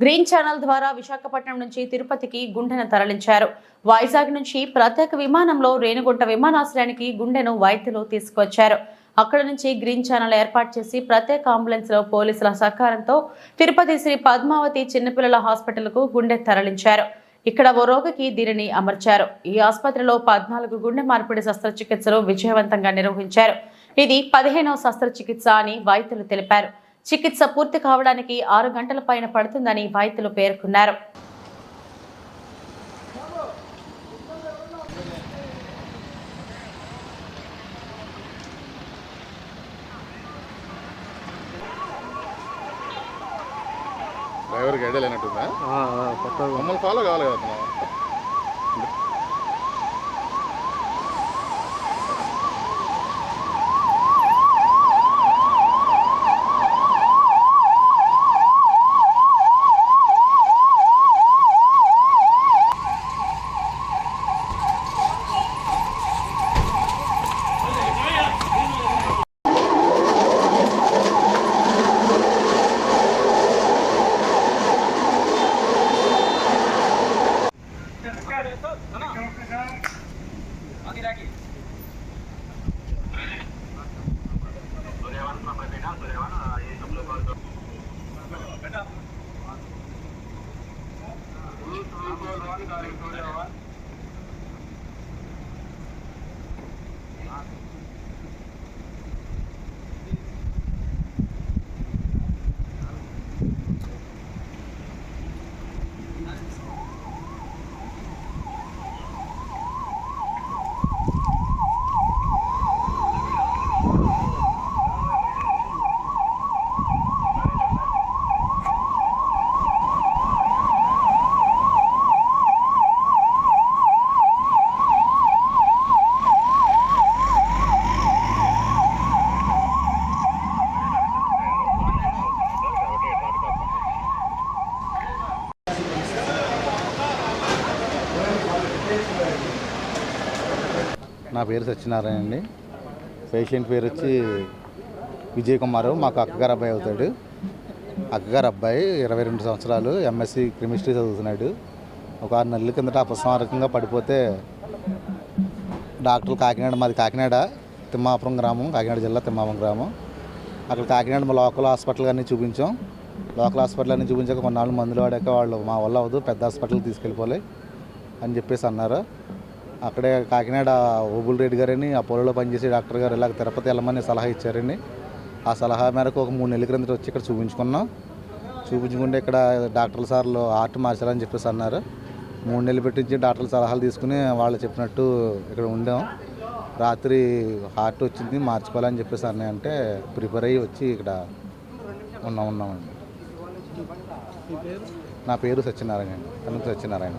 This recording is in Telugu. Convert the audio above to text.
గ్రీన్ ఛానల్ ద్వారా విశాఖపట్నం నుంచి తిరుపతికి గుండెను తరలించారు. వైజాగ్ నుంచి ప్రత్యేక విమానంలో రేణిగుంట విమానాశ్రయానికి గుండెను వైద్యులు తీసుకొచ్చారు. అక్కడ నుంచి గ్రీన్ ఛానల్ ఏర్పాటు చేసి ప్రత్యేక అంబులెన్స్ లో పోలీసుల సహకారంతో తిరుపతి శ్రీ పద్మావతి చిన్నపిల్లల హాస్పిటల్కు గుండె తరలించారు. ఇక్కడ ఓ రోగికి దీనిని అమర్చారు. ఈ ఆసుపత్రిలో 14 గుండె మార్పిడి శస్త్రచికిత్సలు విజయవంతంగా నిర్వహించారు. ఇది 15వ శస్త్రచికిత్స అని వైద్యులు తెలిపారు. చికిత్స పూర్తి కావడానికి 6 గంటల పైన పడుతుందని వైద్యులు పేర్కొన్నారు. డ్రైవర్కి ఐడియా లేనట్టుందా? మమ్మల్ని ఫాలో కావాలి కదా. నా పేరు సత్యనారాయణ అండి. పేషెంట్ పేరు వచ్చి విజయ్ కుమార్. మాకు అక్కగారు అబ్బాయి అవుతాడు. అక్కగారు అబ్బాయి 22 సంవత్సరాలు, ఎంఎస్సి కెమిస్ట్రీ చదువుతున్నాడు. ఒక 6 నెలల కిందట అపస్మారకంగా పడిపోతే డాక్టర్లు మాది కాకినాడ తిమ్మాపురం గ్రామం, కాకినాడ జిల్లా తిమ్మాపురం గ్రామం. అక్కడ కాకినాడ లోకల్ హాస్పిటల్ అన్నీ చూపించాం. లోకల్ హాస్పిటల్ అన్నీ చూపించాక కొన్నాళ్ళు మందులు వాడాక వాళ్ళు మా వల్ల అవ్వదు, పెద్ద హాస్పిటల్కి తీసుకెళ్ళిపోలే అని చెప్పేసి అన్నారు. అక్కడే కాకినాడ ఓబుల్ రెడ్డి గారని అపోలోలో పనిచేసే డాక్టర్ గారు ఇలాగ తిరుపతి వెళ్ళమని సలహా ఇచ్చారండి. ఆ సలహా మేరకు ఒక 3 నెలల క్రిందట వచ్చి ఇక్కడ చూపించుకుంటే ఇక్కడ డాక్టర్ల సార్లు హార్ట్ మార్చాలని చెప్పేసి అన్నారు. 3 నెలలు పెట్టించి డాక్టర్ల సలహాలు తీసుకుని వాళ్ళు చెప్పినట్టు ఇక్కడ ఉండాం. రాత్రి హార్ట్ వచ్చింది, మార్చుకోవాలని చెప్పేసి అన్నీ అంటే ప్రిపేర్ అయ్యి వచ్చి ఇక్కడ ఉన్నామండి. నా పేరు సత్యనారాయణ అండి. సత్యనారాయణ.